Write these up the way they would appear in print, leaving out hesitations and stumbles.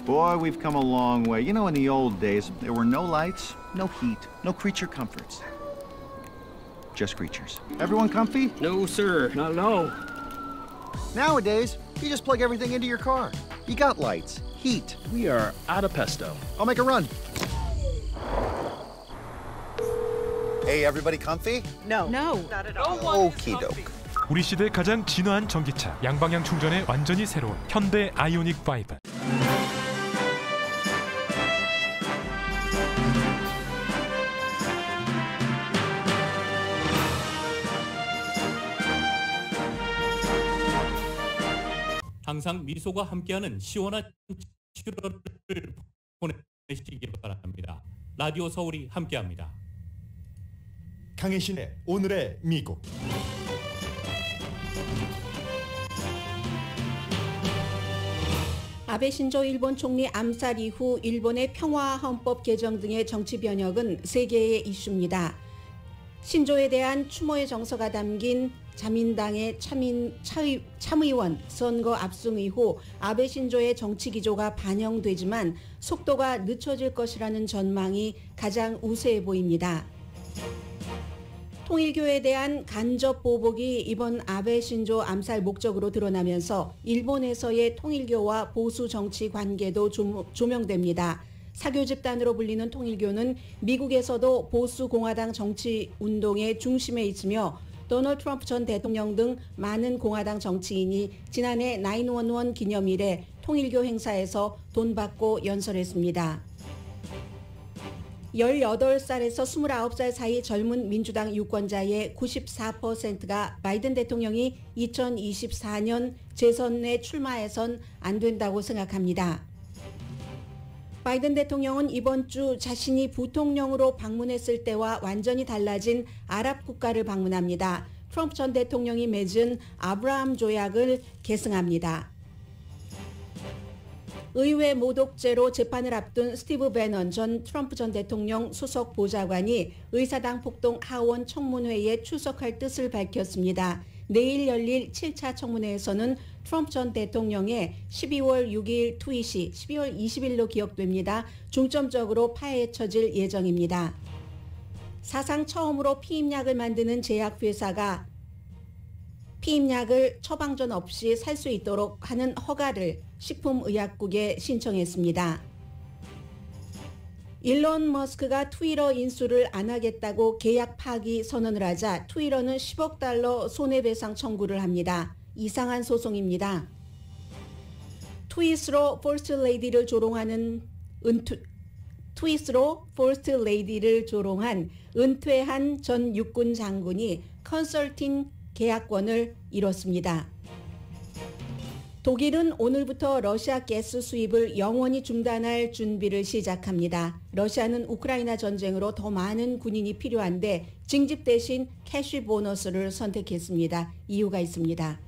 Boy, we've come a long way. You know, in the old days, there were no lights, no heat, no creature comforts. Just creatures. Everyone comfy? No, sir. Not at all. Nowadays, you just plug everything into your car. You got lights, heat. We are out of pesto. I'll make a run. Hey, everybody comfy? No. Not at all. Okie doke. 우리 시대 가장 진화한 전기차, 양방향 충전에 완전히 새로운 현대 아이오닉 5. 항상 미소가 함께하는 시원한 7월을 보내시기 바랍니다. 라디오 서울이 함께합니다. 강혜신의 오늘의 미국. 아베 신조 일본 총리 암살 이후 일본의 평화 헌법 개정 등의 정치 변혁은 세계의 이슈입니다. 신조에 대한 추모의 정서가 담긴 자민당의 참의원 선거 압승 이후 아베 신조의 정치 기조가 반영되지만 속도가 늦춰질 것이라는 전망이 가장 우세해 보입니다. 통일교에 대한 간접 보복이 이번 아베 신조 암살 목적으로 드러나면서 일본에서의 통일교와 보수 정치 관계도 조명됩니다. 사교 집단으로 불리는 통일교는 미국에서도 보수 공화당 정치 운동의 중심에 있으며 도널드 트럼프 전 대통령 등 많은 공화당 정치인이 지난해 911 기념일에 통일교 행사에서 돈 받고 연설했습니다. 18살에서 29살 사이 젊은 민주당 유권자의 94%가 바이든 대통령이 2024년 재선에 출마해선 안 된다고 생각합니다. 바이든 대통령은 이번 주 자신이 부통령으로 방문했을 때와 완전히 달라진 아랍 국가를 방문합니다. 트럼프 전 대통령이 맺은 아브라함 조약을 계승합니다. 의회 모독죄로 재판을 앞둔 스티브 배넌 전 트럼프 전 대통령 수석 보좌관이 의사당 폭동 하원 청문회에 출석할 뜻을 밝혔습니다. 내일 열릴 7차 청문회에서는 트럼프 전 대통령의 12월 6일 트윗이 12월 20일로 기억됩니다. 중점적으로 파헤쳐질 예정입니다. 사상 처음으로 피임약을 만드는 제약회사가 피임약을 처방전 없이 살 수 있도록 하는 허가를 식품의약국에 신청했습니다. 일론 머스크가 트위터 인수를 안 하겠다고 계약 파기 선언을 하자 트위터는 10억 달러 손해배상 청구를 합니다. 이상한 소송입니다. 트윗으로 퍼스트 레이디를 조롱한 은퇴한 전 육군 장군이 컨설팅 계약권을 잃었습니다. 독일은 오늘부터 러시아 가스 수입을 영원히 중단할 준비를 시작합니다. 러시아는 우크라이나 전쟁으로 더 많은 군인이 필요한데 징집 대신 캐시 보너스를 선택했습니다. 이유가 있습니다.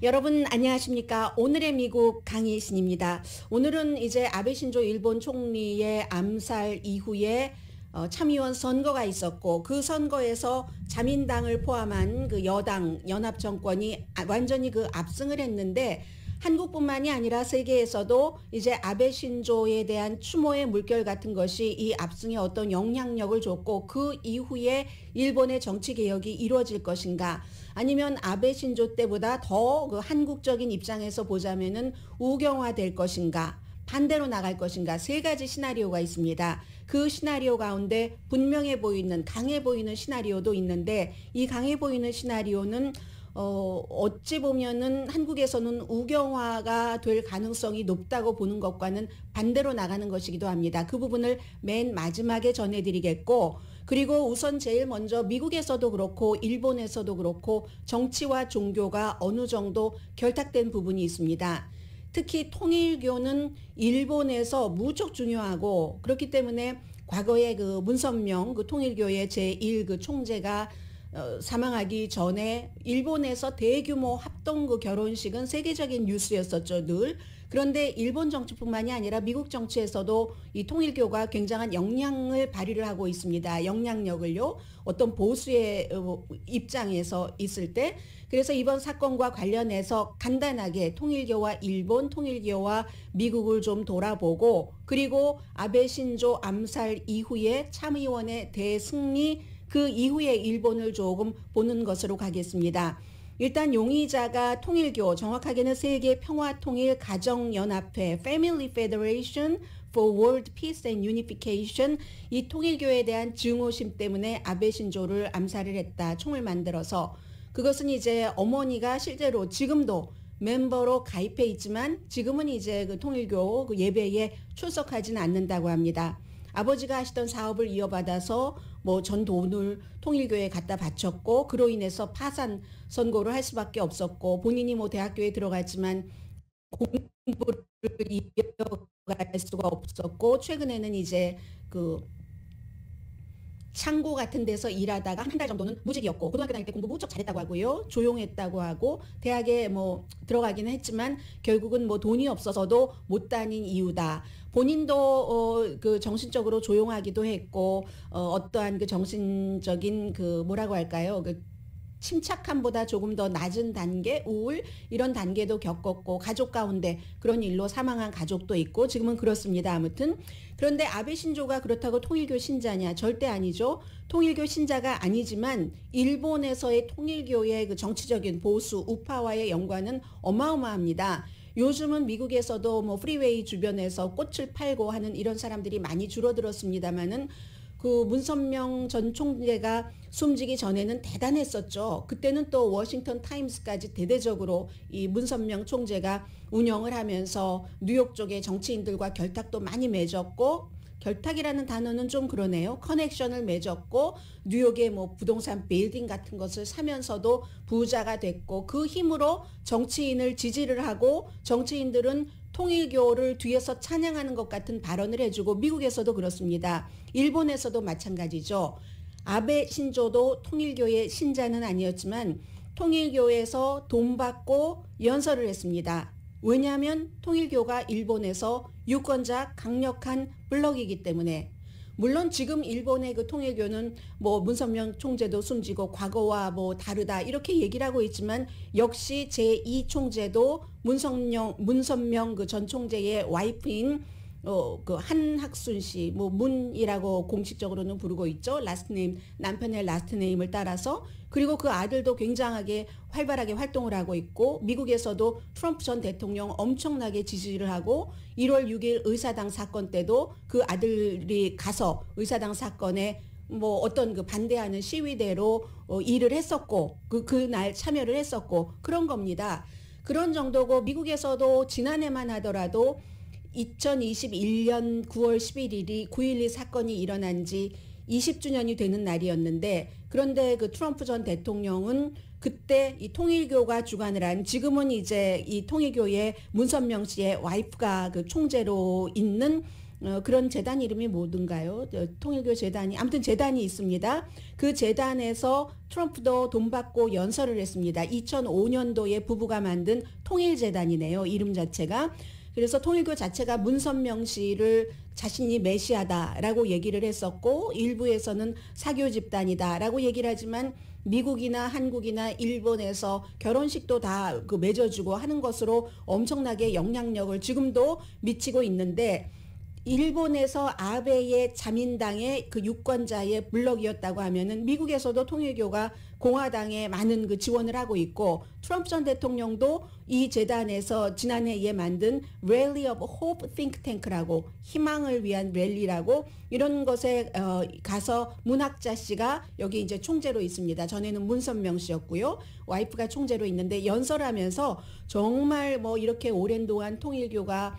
여러분 안녕하십니까? 오늘의 미국 강혜신입니다. 오늘은 이제 아베 신조 일본 총리의 암살 이후에 참의원 선거가 있었고 그 선거에서 자민당을 포함한 그 여당 연합 정권이 완전히 그 압승을 했는데 한국뿐만이 아니라 세계에서도 이제 아베 신조에 대한 추모의 물결 같은 것이 이 압승에 어떤 영향력을 줬고 그 이후에 일본의 정치 개혁이 이루어질 것인가 아니면 아베 신조 때보다 더 그 한국적인 입장에서 보자면은 우경화될 것인가 반대로 나갈 것인가 세 가지 시나리오가 있습니다. 그 시나리오 가운데 분명해 보이는 강해 보이는 시나리오도 있는데 이 강해 보이는 시나리오는 어찌 보면은 한국에서는 우경화가 될 가능성이 높다고 보는 것과는 반대로 나가는 것이기도 합니다. 그 부분을 맨 마지막에 전해드리겠고 그리고 우선 제일 먼저 미국에서도 그렇고 일본에서도 그렇고 정치와 종교가 어느 정도 결탁된 부분이 있습니다. 특히 통일교는 일본에서 무척 중요하고 그렇기 때문에 과거에 그 문선명 그 통일교의 제1 그 총재가 사망하기 전에 일본에서 대규모 합동 그 결혼식은 세계적인 뉴스였었죠, 늘. 그런데 일본 정치뿐만이 아니라 미국 정치에서도 이 통일교가 굉장한 영향을 발휘를 하고 있습니다. 영향력을요. 어떤 보수의 입장에서 있을 때. 그래서 이번 사건과 관련해서 간단하게 통일교와 일본, 통일교와 미국을 좀 돌아보고, 그리고 아베 신조 암살 이후에 참의원의 대승리, 그 이후에 일본을 조금 보는 것으로 가겠습니다. 일단 용의자가 통일교, 정확하게는 세계평화통일가정연합회 Family Federation for World Peace and Unification, 이 통일교에 대한 증오심 때문에 아베 신조를 암살을 했다. 총을 만들어서. 그것은 이제 어머니가 실제로 지금도 멤버로 가입해 있지만 지금은 이제 그 통일교 그 예배에 출석하지는 않는다고 합니다. 아버지가 하시던 사업을 이어받아서 뭐 전 돈을 통일교에 갖다 바쳤고, 그로 인해서 파산 선고를 할 수밖에 없었고, 본인이 뭐 대학교에 들어갔지만 공부를 이어갈 수가 없었고, 최근에는 이제 그 창고 같은 데서 일하다가 한 달 정도는 무직이었고, 고등학교 다닐 때 공부 무척 잘했다고 하고요. 조용했다고 하고, 대학에 뭐 들어가기는 했지만 결국은 뭐 돈이 없어서도 못 다닌 이유다. 본인도 그 정신적으로 조용하기도 했고, 어떠한 그 정신적인 그 뭐라고 할까요? 그 침착함보다 조금 더 낮은 단계, 우울 이런 단계도 겪었고, 가족 가운데 그런 일로 사망한 가족도 있고, 지금은 그렇습니다. 아무튼 그런데 아베 신조가 그렇다고 통일교 신자냐? 절대 아니죠. 통일교 신자가 아니지만 일본에서의 통일교의 그 정치적인 보수 우파와의 연관은 어마어마합니다. 요즘은 미국에서도 뭐 프리웨이 주변에서 꽃을 팔고 하는 이런 사람들이 많이 줄어들었습니다만은, 그 문선명 전 총재가 숨지기 전에는 대단했었죠. 그때는 또 워싱턴 타임스까지 대대적으로 이 문선명 총재가 운영을 하면서 뉴욕 쪽의 정치인들과 결탁도 많이 맺었고, 결탁이라는 단어는 좀 그러네요. 커넥션을 맺었고, 뉴욕의 뭐 부동산 빌딩 같은 것을 사면서도 부자가 됐고, 그 힘으로 정치인을 지지를 하고, 정치인들은 통일교를 뒤에서 찬양하는 것 같은 발언을 해주고, 미국에서도 그렇습니다. 일본에서도 마찬가지죠. 아베 신조도 통일교의 신자는 아니었지만 통일교에서 돈 받고 연설을 했습니다. 왜냐하면 통일교가 일본에서 유권자 강력한 블록이기 때문에. 물론 지금 일본의 그 통일교는 뭐 문선명 총재도 숨지고 과거와 뭐 다르다 이렇게 얘기를 하고 있지만, 역시 제2 총재도 문선명 그 전 총재의 와이프인 그 한학순 씨, 뭐 문이라고 공식적으로는 부르고 있죠. 라스트 네임, 남편의 라스트 네임을 따라서. 그리고 그 아들도 굉장하게 활발하게 활동을 하고 있고, 미국에서도 트럼프 전 대통령 엄청나게 지지를 하고, 1월 6일 의사당 사건 때도 그 아들이 가서 의사당 사건에 뭐 어떤 그 반대하는 시위대로 일을 했었고, 그날 참여를 했었고, 그런 겁니다. 그런 정도고, 미국에서도 지난해만 하더라도 2021년 9월 11일이 9.12 사건이 일어난 지 20주년이 되는 날이었는데, 그런데 그 트럼프 전 대통령은 그때 이 통일교가 주관을 한, 지금은 이제 이 통일교의 문선명 씨의 와이프가 그 총재로 있는 그런 재단 이름이 뭐든가요? 통일교 재단이, 아무튼 재단이 있습니다. 그 재단에서 트럼프도 돈 받고 연설을 했습니다. 2005년도에 부부가 만든 통일재단이네요, 이름 자체가. 그래서 통일교 자체가 문선명 씨를 자신이 메시아다라고 얘기를 했었고, 일부에서는 사교 집단이다라고 얘기를 하지만, 미국이나 한국이나 일본에서 결혼식도 다 그 맺어주고 하는 것으로 엄청나게 영향력을 지금도 미치고 있는데, 일본에서 아베의 자민당의 그 유권자의 블록이었다고 하면은, 미국에서도 통일교가 공화당에 많은 그 지원을 하고 있고, 트럼프 전 대통령도 이 재단에서 지난해에 만든 Rally of Hope Think Tank라고, 희망을 위한 랠리라고, 이런 것에 가서 문학자 씨가 여기 이제 총재로 있습니다. 전에는 문선명 씨였고요. 와이프가 총재로 있는데, 연설하면서 정말 뭐 이렇게 오랜 동안 통일교가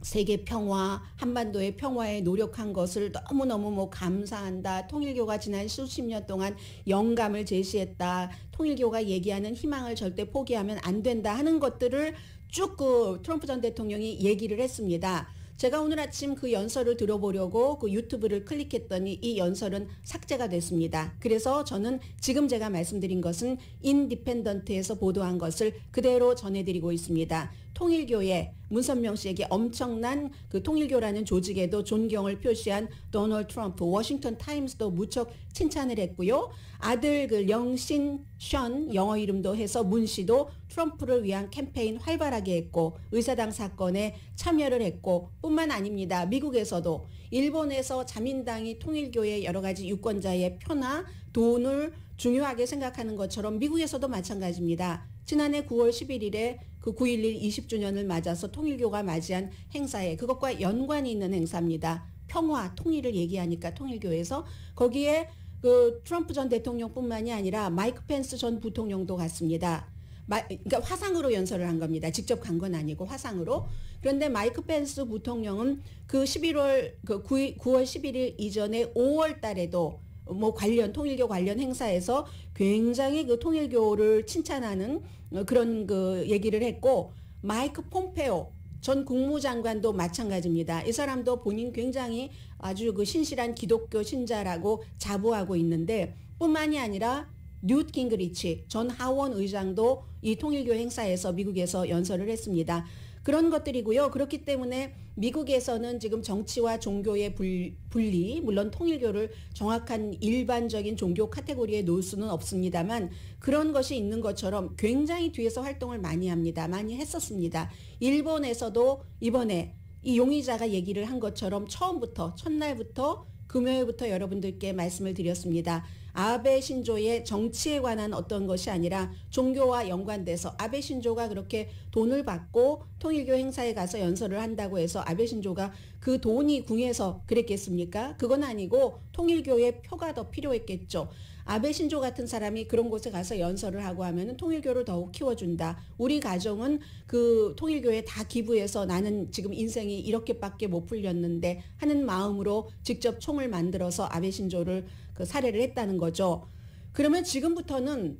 세계 평화, 한반도의 평화에 노력한 것을 너무너무 뭐 감사한다. 통일교가 지난 수십 년 동안 영감을 제시했다. 통일교가 얘기하는 희망을 절대 포기하면 안 된다 하는 것들을 쭉 그 트럼프 전 대통령이 얘기를 했습니다. 제가 오늘 아침 그 연설을 들어보려고 그 유튜브를 클릭했더니 이 연설은 삭제가 됐습니다. 그래서 저는 지금 제가 말씀드린 것은 인디펜던트에서 보도한 것을 그대로 전해드리고 있습니다. 통일교회 문선명 씨에게 엄청난 그 통일교라는 조직에도 존경을 표시한 도널드 트럼프, 워싱턴 타임스도 무척 칭찬을 했고요. 아들 그 령신 션 영어 이름도 해서 문 씨도 트럼프를 위한 캠페인 활발하게 했고 의사당 사건에 참여를 했고 뿐만 아닙니다. 미국에서도 일본에서 자민당이 통일교의 여러 가지 유권자의 표나 돈을 중요하게 생각하는 것처럼 미국에서도 마찬가지입니다. 지난해 9월 11일에 그 9.11 20주년을 맞아서 통일교가 맞이한 행사에 그것과 연관이 있는 행사입니다. 평화, 통일을 얘기하니까 통일교에서 거기에 그 트럼프 전 대통령뿐만이 아니라 마이크 펜스 전 부통령도 갔습니다. 그러니까 화상으로 연설을 한 겁니다. 직접 간 건 아니고 화상으로. 그런데 마이크 펜스 부통령은 그 9월 11일 이전에 5월 달에도 뭐 통일교 관련 행사에서 굉장히 그 통일교를 칭찬하는 그런 그 얘기를 했고 마이크 폼페오 전 국무장관도 마찬가지입니다. 이 사람도 본인 굉장히 아주 그 신실한 기독교 신자라고 자부하고 있는데 뿐만이 아니라 뉴트 깅그리치 전 하원 의장도 이 통일교 행사에서 미국에서 연설을 했습니다. 그런 것들이고요. 그렇기 때문에 미국에서는 지금 정치와 종교의 분리, 물론 통일교를 정확한 일반적인 종교 카테고리에 놓을 수는 없습니다만 그런 것이 있는 것처럼 굉장히 뒤에서 활동을 많이 합니다. 많이 했었습니다. 일본에서도 이번에 이 용의자가 얘기를 한 것처럼 첫날부터 금요일부터 여러분들께 말씀을 드렸습니다. 아베 신조의 정치에 관한 어떤 것이 아니라 종교와 연관돼서 아베 신조가 그렇게 돈을 받고 통일교 행사에 가서 연설을 한다고 해서 아베 신조가 그 돈이 궁해서 그랬겠습니까? 그건 아니고 통일교의 표가 더 필요했겠죠. 아베 신조 같은 사람이 그런 곳에 가서 연설을 하고 하면은 통일교를 더욱 키워준다. 우리 가정은 그 통일교에 다 기부해서 나는 지금 인생이 이렇게밖에 못 풀렸는데 하는 마음으로 직접 총을 만들어서 아베 신조를 그 살해를 했다는 거죠. 그러면 지금부터는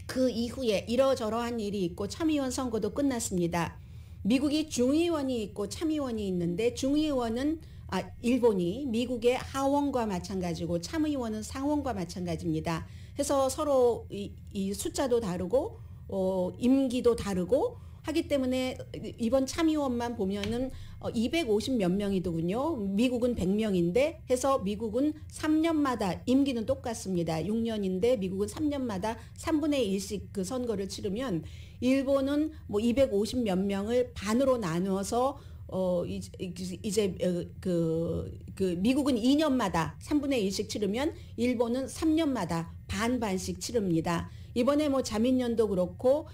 그 이후에 이러저러한 일이 있고 참의원 선거도 끝났습니다. 미국이 중의원이 있고 참의원이 있는데 중의원은 일본이 미국의 하원과 마찬가지고 참의원은 상원과 마찬가지입니다. 해서 서로 이 숫자도 다르고 임기도 다르고 하기 때문에 이번 참의원만 보면은 250 몇 명이더군요. 미국은 100명인데 해서 미국은 3년마다 임기는 똑같습니다. 6년인데 미국은 3년마다 3분의 1씩 그 선거를 치르면 일본은 뭐 250 몇 명을 반으로 나누어서 이제 미국은 2년마다 3분의 1씩 치르면 일본은 3년마다 반반씩 치릅니다. 이번에 뭐 자민련도 그렇고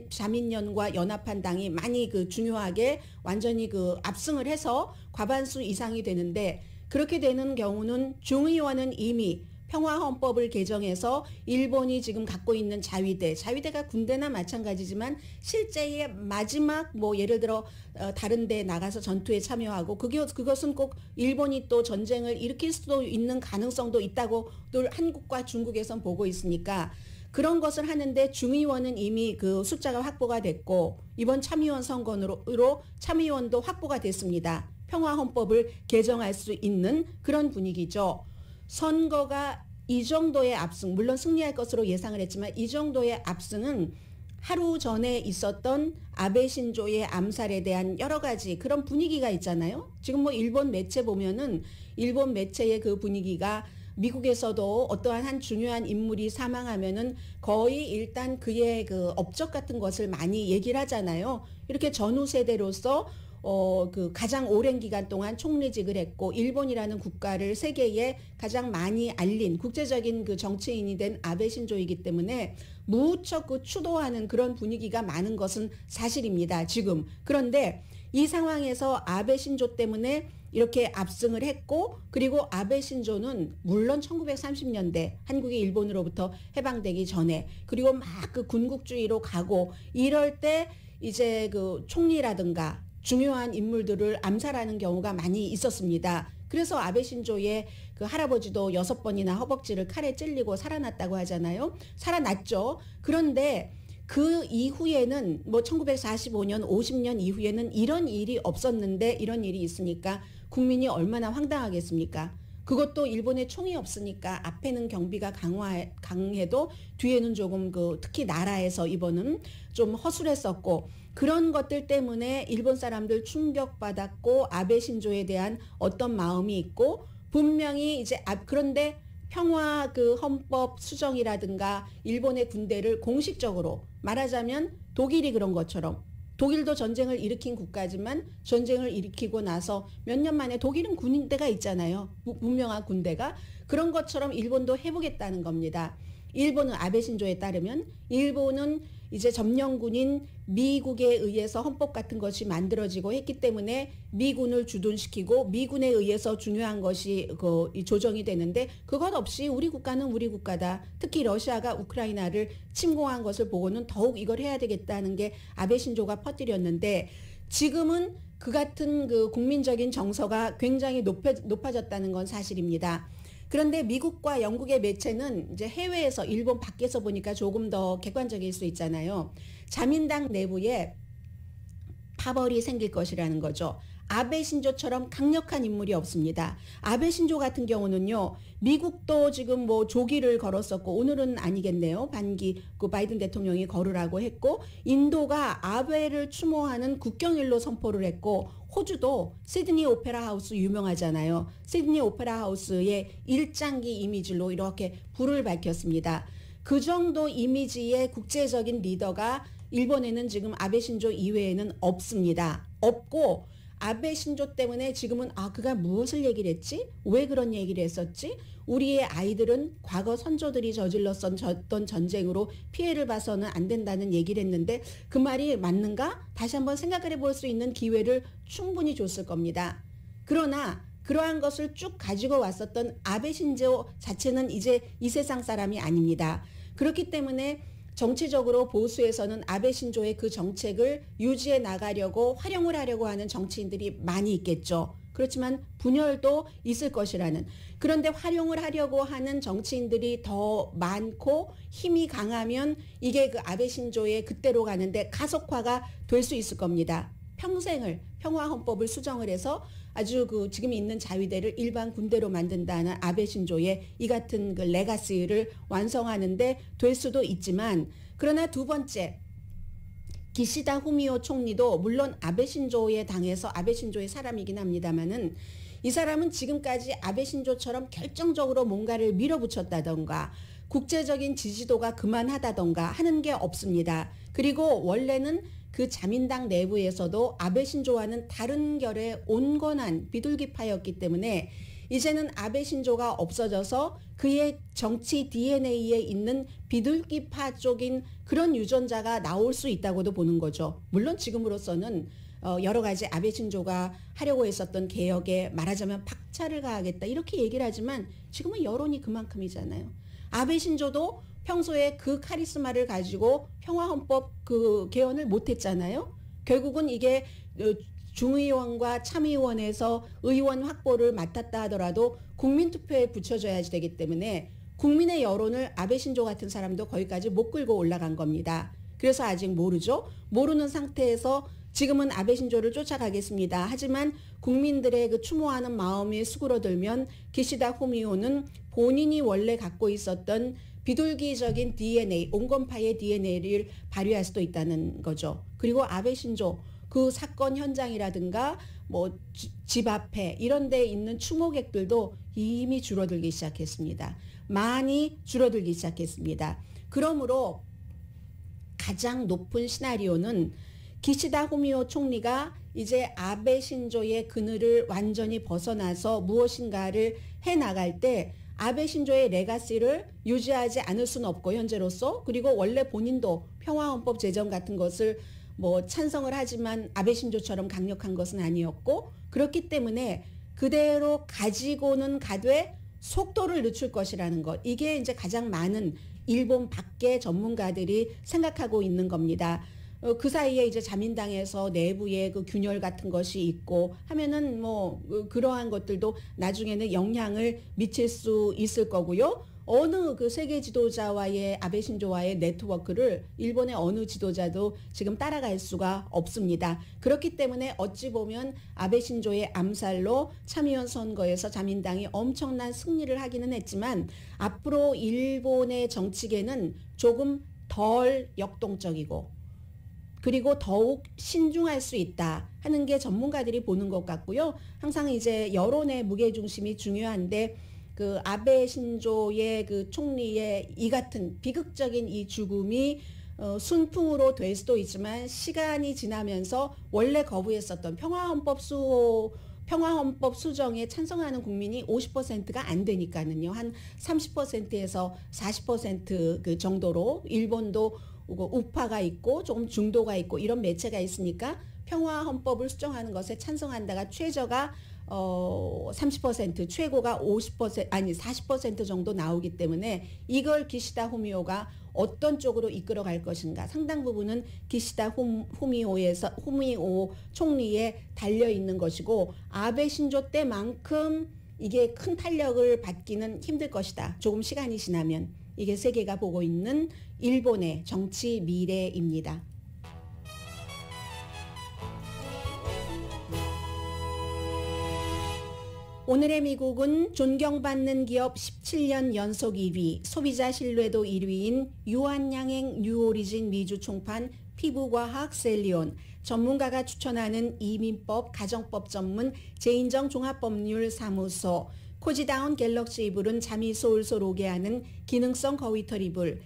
자민련과 연합한 당이 많이 그 중요하게 완전히 그 압승을 해서 과반수 이상이 되는데 그렇게 되는 경우는 중의원은 이미 평화헌법을 개정해서 일본이 지금 갖고 있는 자위대가 군대나 마찬가지지만 실제의 마지막 뭐 예를 들어 다른 데 나가서 전투에 참여하고 그것은 꼭 일본이 또 전쟁을 일으킬 수도 있는 가능성도 있다고 늘 한국과 중국에선 보고 있으니까 그런 것을 하는데 중의원은 이미 그 숫자가 확보가 됐고 이번 참의원 선거로 참의원도 확보가 됐습니다. 평화헌법을 개정할 수 있는 그런 분위기죠. 선거가 이 정도의 압승, 물론 승리할 것으로 예상을 했지만 이 정도의 압승은 하루 전에 있었던 아베 신조의 암살에 대한 여러 가지 그런 분위기가 있잖아요. 지금 뭐 일본 매체 보면은 일본 매체의 그 분위기가 미국에서도 어떠한 한 중요한 인물이 사망하면은 거의 일단 그의 그 업적 같은 것을 많이 얘기를 하잖아요. 이렇게 전후 세대로서 그 가장 오랜 기간 동안 총리직을 했고 일본이라는 국가를 세계에 가장 많이 알린 국제적인 그 정치인이 된 아베 신조이기 때문에 무척 그 추도하는 그런 분위기가 많은 것은 사실입니다. 지금. 그런데 이 상황에서 아베 신조 때문에 이렇게 압승을 했고 그리고 아베 신조는 물론 1930년대 한국이 일본으로부터 해방되기 전에 그리고 막 그 군국주의로 가고 이럴 때 이제 그 총리라든가 중요한 인물들을 암살하는 경우가 많이 있었습니다. 그래서 아베 신조의 그 할아버지도 6번이나 허벅지를 칼에 찔리고 살아났다고 하잖아요. 살아났죠. 그런데 그 이후에는 뭐 1945년, 50년 이후에는 이런 일이 없었는데 이런 일이 있으니까 국민이 얼마나 황당하겠습니까? 그것도 일본에 총이 없으니까 앞에는 경비가 강해도 뒤에는 조금 특히 나라에서 이번은 좀 허술했었고 그런 것들 때문에 일본 사람들 충격받았고 아베 신조에 대한 어떤 마음이 있고 분명히 이제 그런데 평화 헌법 수정이라든가 일본의 군대를 공식적으로 말하자면 독일이 그런 것처럼 독일도 전쟁을 일으킨 국가지만 전쟁을 일으키고 나서 몇 년 만에 독일은 군대가 있잖아요. 분명한 군대가. 그런 것처럼 일본도 해보겠다는 겁니다. 일본은 아베 신조에 따르면 일본은 이제 점령군인 미국에 의해서 헌법 같은 것이 만들어지고 했기 때문에 미군을 주둔시키고 미군에 의해서 중요한 것이 조정이 되는데 그것 없이 우리 국가는 우리 국가다. 특히 러시아가 우크라이나를 침공한 것을 보고는 더욱 이걸 해야 되겠다는 게 아베 신조가 퍼뜨렸는데 지금은 그 같은 국민적인 정서가 굉장히 높아졌다는 건 사실입니다. 그런데 미국과 영국의 매체는 이제 해외에서 일본 밖에서 보니까 조금 더 객관적일 수 있잖아요. 자민당 내부에 파벌이 생길 것이라는 거죠. 아베 신조처럼 강력한 인물이 없습니다. 아베 신조 같은 경우는요. 미국도 지금 뭐 조기를 걸었었고 오늘은 아니겠네요. 반기 바이든 대통령이 걸으라고 했고 인도가 아베를 추모하는 국경일로 선포를 했고 호주도 시드니 오페라 하우스 유명하잖아요. 시드니 오페라 하우스의 일장기 이미지로 이렇게 불을 밝혔습니다. 그 정도 이미지의 국제적인 리더가 일본에는 지금 아베 신조 이외에는 없습니다. 없고 아베 신조 때문에 지금은 그가 무엇을 얘기를 했지? 왜 그런 얘기를 했었지? 우리의 아이들은 과거 선조들이 저질렀던 전쟁으로 피해를 봐서는 안 된다는 얘기를 했는데 그 말이 맞는가? 다시 한번 생각을 해볼 수 있는 기회를 충분히 줬을 겁니다. 그러나 그러한 것을 쭉 가지고 왔었던 아베 신조 자체는 이제 이 세상 사람이 아닙니다. 그렇기 때문에 정치적으로 보수에서는 아베 신조의 그 정책을 유지해 나가려고 활용을 하려고 하는 정치인들이 많이 있겠죠. 그렇지만 분열도 있을 것이라는. 그런데 활용을 하려고 하는 정치인들이 더 많고 힘이 강하면 이게 그 아베 신조의 그때로 가는데 가속화가 될 수 있을 겁니다. 평생을 평화헌법을 수정을 해서 아주 지금 있는 자위대를 일반 군대로 만든다는 아베 신조의 이 같은 레가시를 완성하는데 될 수도 있지만 그러나 두 번째 기시다 후미오 총리도 물론 아베 신조의 당에서 아베 신조의 사람이긴 합니다만은 이 사람은 지금까지 아베 신조처럼 결정적으로 뭔가를 밀어붙였다던가 국제적인 지지도가 그만하다던가 하는 게 없습니다. 그리고 원래는 그 자민당 내부에서도 아베 신조와는 다른 결의 온건한 비둘기파였기 때문에 이제는 아베 신조가 없어져서 그의 정치 DNA에 있는 비둘기파 쪽인 그런 유전자가 나올 수 있다고도 보는 거죠. 물론 지금으로서는 여러 가지 아베 신조가 하려고 했었던 개혁에 말하자면 박차를 가하겠다 이렇게 얘기를 하지만 지금은 여론이 그만큼이잖아요. 아베 신조도 평소에 그 카리스마를 가지고 평화헌법 개헌을 못했잖아요. 결국은 이게 중의원과 참의원에서 의원 확보를 맡았다 하더라도 국민투표에 붙여줘야 되기 때문에 국민의 여론을 아베 신조 같은 사람도 거기까지 못 끌고 올라간 겁니다. 그래서 아직 모르죠. 모르는 상태에서 지금은 아베 신조를 쫓아가겠습니다. 하지만 국민들의 추모하는 마음이 수그러들면 기시다 후미오는 본인이 원래 갖고 있었던 비둘기적인 DNA, 온건파의 DNA를 발휘할 수도 있다는 거죠. 그리고 아베 신조 그 사건 현장이라든가 뭐 집 앞에 이런 데 있는 추모객들도 이미 줄어들기 시작했습니다. 많이 줄어들기 시작했습니다. 그러므로 가장 높은 시나리오는 기시다 후미오 총리가 이제 아베 신조의 그늘을 완전히 벗어나서 무엇인가를 해나갈 때 아베 신조의 레가시를 유지하지 않을 수는 없고 현재로서 그리고 원래 본인도 평화헌법 제정 같은 것을 뭐 찬성을 하지만 아베 신조처럼 강력한 것은 아니었고 그렇기 때문에 그대로 가지고는 가되 속도를 늦출 것이라는 것 이게 이제 가장 많은 일본 밖의 전문가들이 생각하고 있는 겁니다. 그 사이에 이제 자민당에서 내부의 그 균열 같은 것이 있고 하면은 뭐 그러한 것들도 나중에는 영향을 미칠 수 있을 거고요. 어느 그 세계 지도자와의 아베 신조와의 네트워크를 일본의 어느 지도자도 지금 따라갈 수가 없습니다. 그렇기 때문에 어찌 보면 아베 신조의 암살로 참의원 선거에서 자민당이 엄청난 승리를 하기는 했지만 앞으로 일본의 정치계는 조금 덜 역동적이고 그리고 더욱 신중할 수 있다 하는 게 전문가들이 보는 것 같고요. 항상 이제 여론의 무게중심이 중요한데 그 아베 신조의 그 총리의 이 같은 비극적인 이 죽음이 순풍으로 될 수도 있지만 시간이 지나면서 원래 거부했었던 평화헌법 수정에 찬성하는 국민이 50%가 안 되니까는요. 한 30%에서 40% 그 정도로 일본도 우파가 있고 조금 중도가 있고 이런 매체가 있으니까 평화헌법을 수정하는 것에 찬성한다가 최저가 30% 최고가 50% 아니 40% 정도 나오기 때문에 이걸 기시다 후미오가 어떤 쪽으로 이끌어 갈 것인가 상당 부분은 기시다 후미오 총리에 달려 있는 것이고 아베 신조 때만큼 이게 큰 탄력을 받기는 힘들 것이다. 조금 시간이 지나면 이게 세계가 보고 있는 일본의 정치 미래입니다. 오늘의 미국은 존경받는 기업 17년 연속 1위, 소비자 신뢰도 1위인 유한양행 뉴오리진 미주 총판 피부과학 셀리온, 전문가가 추천하는 이민법, 가정법 전문 제인정 종합법률 사무소, 코지다운 갤럭시 이불은 잠이 솔솔 오게 하는 기능성 거위털 이불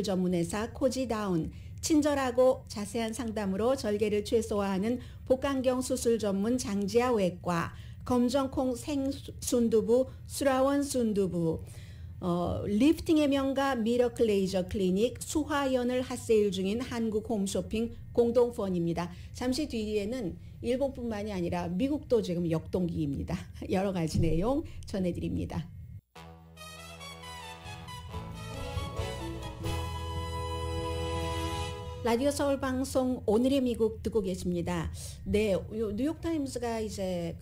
전문회사 코지다운, 친절하고 자세한 상담으로 절개를 최소화하는 복강경 수술 전문 장지아 외과, 검정콩 생순두부 수라원 순두부, 리프팅의 명가 미러클 레이저 클리닉, 수화연을 핫세일 중인 한국 홈쇼핑 공동펀입니다. 잠시 뒤에는 일본뿐만이 아니라 미국도 지금 역동기입니다. 여러 가지 내용 전해드립니다. 라디오 서울 방송 오늘의 미국 듣고 계십니다. 네, 뉴욕타임스가 이제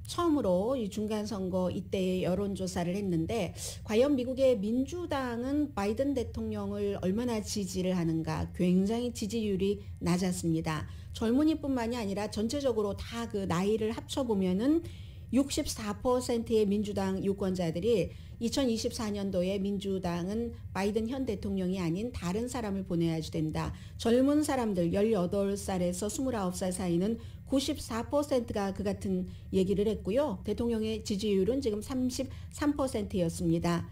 처음으로 이 중간 선거 이때의 여론조사를 했는데 과연 미국의 민주당은 바이든 대통령을 얼마나 지지를 하는가 굉장히 지지율이 낮았습니다. 젊은이뿐만이 아니라 전체적으로 다 그 나이를 합쳐보면은 64%의 민주당 유권자들이 2024년도에 민주당은 바이든 현 대통령이 아닌 다른 사람을 보내야지 된다. 젊은 사람들 18살에서 29살 사이는 94%가 그 같은 얘기를 했고요. 대통령의 지지율은 지금 33%였습니다.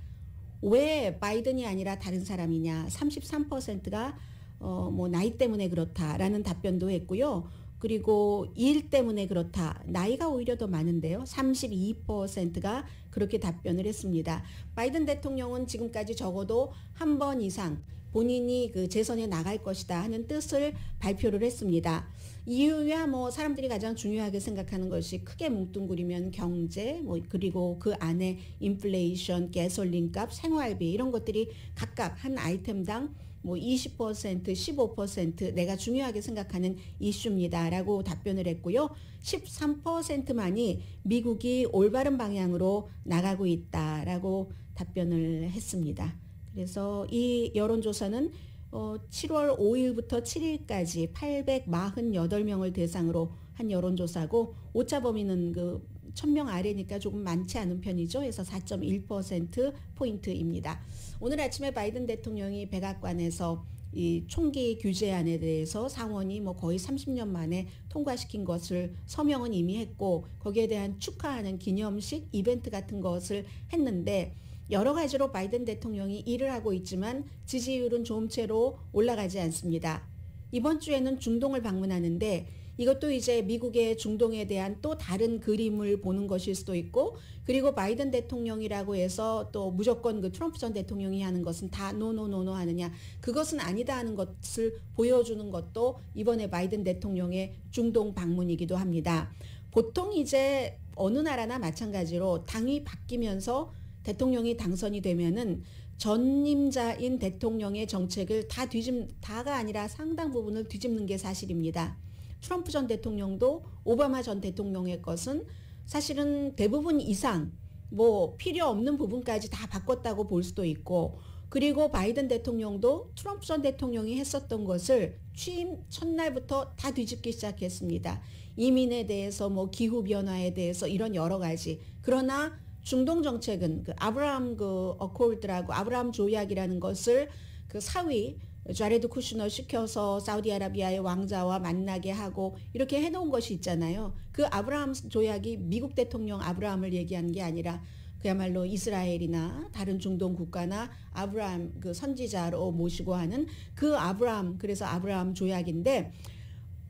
왜 바이든이 아니라 다른 사람이냐? 33%가 뭐 나이 때문에 그렇다라는 답변도 했고요. 그리고 일 때문에 그렇다. 나이가 오히려 더 많은데요. 32%가 그렇게 답변을 했습니다. 바이든 대통령은 지금까지 적어도 한 번 이상 본인이 그 재선에 나갈 것이다 하는 뜻을 발표를 했습니다. 이유야 뭐 사람들이 가장 중요하게 생각하는 것이 크게 뭉뚱그리면 경제, 뭐 그리고 그 안에 인플레이션, 가솔린값, 생활비 이런 것들이 각각 한 아이템당 뭐 20%, 15% 내가 중요하게 생각하는 이슈입니다라고 답변을 했고요. 13%만이 미국이 올바른 방향으로 나가고 있다라고 답변을 했습니다. 그래서 이 여론조사는 7월 5일부터 7일까지 848명을 대상으로 한 여론조사고 오차 범위는 1000명 아래니까 조금 많지 않은 편이죠. 그래서 4.1%포인트입니다. 오늘 아침에 바이든 대통령이 백악관에서 이 총기 규제안에 대해서 상원이 뭐 거의 30년 만에 통과시킨 것을 서명은 이미 했고 거기에 대한 축하하는 기념식 이벤트 같은 것을 했는데 여러 가지로 바이든 대통령이 일을 하고 있지만 지지율은 좀채로 올라가지 않습니다. 이번 주에는 중동을 방문하는데 이것도 이제 미국의 중동에 대한 또 다른 그림을 보는 것일 수도 있고 그리고 바이든 대통령이라고 해서 또 무조건 그 트럼프 전 대통령이 하는 것은 다 노노노노 하느냐 그것은 아니다 하는 것을 보여주는 것도 이번에 바이든 대통령의 중동 방문이기도 합니다. 보통 이제 어느 나라나 마찬가지로 당이 바뀌면서 대통령이 당선이 되면은 전임자인 대통령의 정책을 다가 아니라 상당 부분을 뒤집는 게 사실입니다. 트럼프 전 대통령도 오바마 전 대통령의 것은 사실은 대부분 이상 뭐 필요 없는 부분까지 다 바꿨다고 볼 수도 있고, 그리고 바이든 대통령도 트럼프 전 대통령이 했었던 것을 취임 첫날부터 다 뒤집기 시작했습니다. 이민에 대해서 뭐 기후 변화에 대해서 이런 여러 가지. 그러나 중동 정책은 그 아브라함 그 어콜드라고 아브라함 조약이라는 것을 그 사위 자레드 쿠슈너 시켜서 사우디아라비아의 왕자와 만나게 하고 이렇게 해놓은 것이 있잖아요. 그 아브라함 조약이 미국 대통령 아브라함을 얘기한 게 아니라 그야말로 이스라엘이나 다른 중동 국가나 아브라함 그 선지자로 모시고 하는 그 아브라함, 그래서 아브라함 조약인데,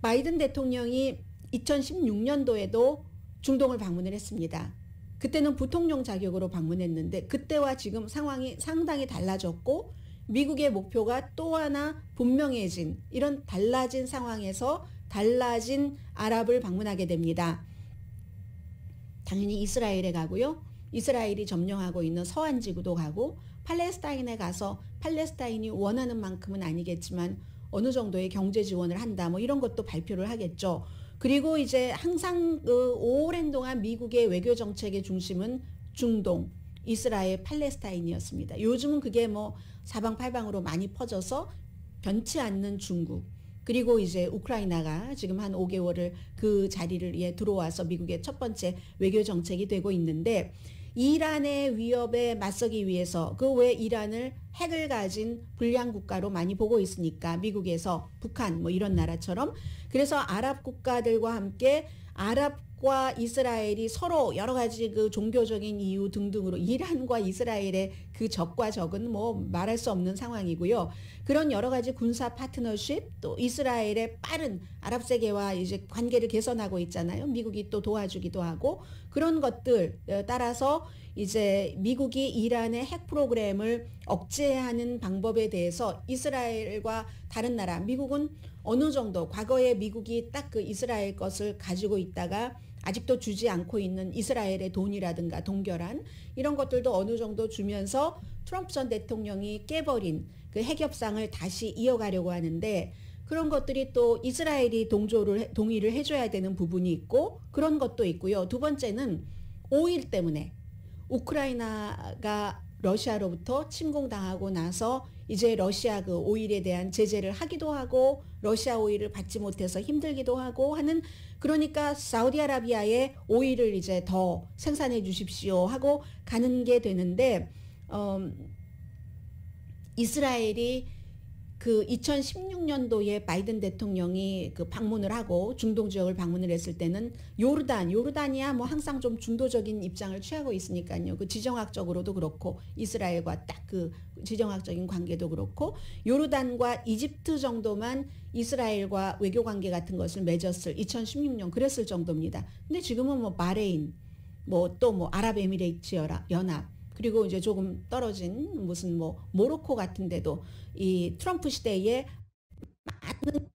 바이든 대통령이 2016년도에도 중동을 방문을 했습니다. 그때는 부통령 자격으로 방문했는데 그때와 지금 상황이 상당히 달라졌고, 미국의 목표가 또 하나 분명해진, 이런 달라진 상황에서 달라진 아랍을 방문하게 됩니다. 당연히 이스라엘에 가고요. 이스라엘이 점령하고 있는 서한 지구도 가고, 팔레스타인에 가서 팔레스타인이 원하는 만큼은 아니겠지만 어느 정도의 경제 지원을 한다, 뭐 이런 것도 발표를 하겠죠. 그리고 이제 항상 그 오랜 동안 미국의 외교 정책의 중심은 중동, 이스라엘, 팔레스타인이었습니다. 요즘은 그게 뭐 사방팔방으로 많이 퍼져서 변치 않는 중국, 그리고 이제 우크라이나가 지금 한 5개월을 그 자리를 들어와서 미국의 첫 번째 외교 정책이 되고 있는데, 이란의 위협에 맞서기 위해서 그 왜 이란을 핵을 가진 불량 국가로 많이 보고 있으니까 미국에서 북한 뭐 이런 나라처럼, 그래서 아랍 국가들과 함께 아랍과 이스라엘이 서로 여러 가지 그 종교적인 이유 등등으로 이란과 이스라엘의 그 적과 적은 뭐 말할 수 없는 상황이고요. 그런 여러 가지 군사 파트너십, 또 이스라엘의 빠른 아랍 세계와 이제 관계를 개선하고 있잖아요. 미국이 또 도와주기도 하고, 그런 것들 따라서 이제 미국이 이란의 핵 프로그램을 억제하는 방법에 대해서 이스라엘과 다른 나라, 미국은 어느 정도 과거에 미국이 딱 그 이스라엘 것을 가지고 있다가 아직도 주지 않고 있는 이스라엘의 돈이라든가 동결한 이런 것들도 어느 정도 주면서 트럼프 전 대통령이 깨버린 그 핵협상을 다시 이어가려고 하는데, 그런 것들이 또 이스라엘이 동의를 해줘야 되는 부분이 있고, 그런 것도 있고요. 두 번째는 오일 때문에 우크라이나가 러시아로부터 침공당하고 나서 이제 러시아 그 오일에 대한 제재를 하기도 하고, 러시아 오일을 받지 못해서 힘들기도 하고 하는, 그러니까 사우디아라비아의 오일을 이제 더 생산해 주십시오 하고 가는 게 되는데, 이스라엘이 그 2016년도에 바이든 대통령이 그 방문을 하고 중동 지역을 방문을 했을 때는 요르단이야 뭐 항상 좀 중도적인 입장을 취하고 있으니까요. 그 지정학적으로도 그렇고 이스라엘과 딱 그 지정학적인 관계도 그렇고, 요르단과 이집트 정도만 이스라엘과 외교 관계 같은 것을 맺었을 2016년 그랬을 정도입니다. 근데 지금은 뭐 바레인, 뭐 또 뭐 아랍에미레이트 연합, 그리고 이제 조금 떨어진 무슨 뭐 모로코 같은 데도 이 트럼프 시대에 많은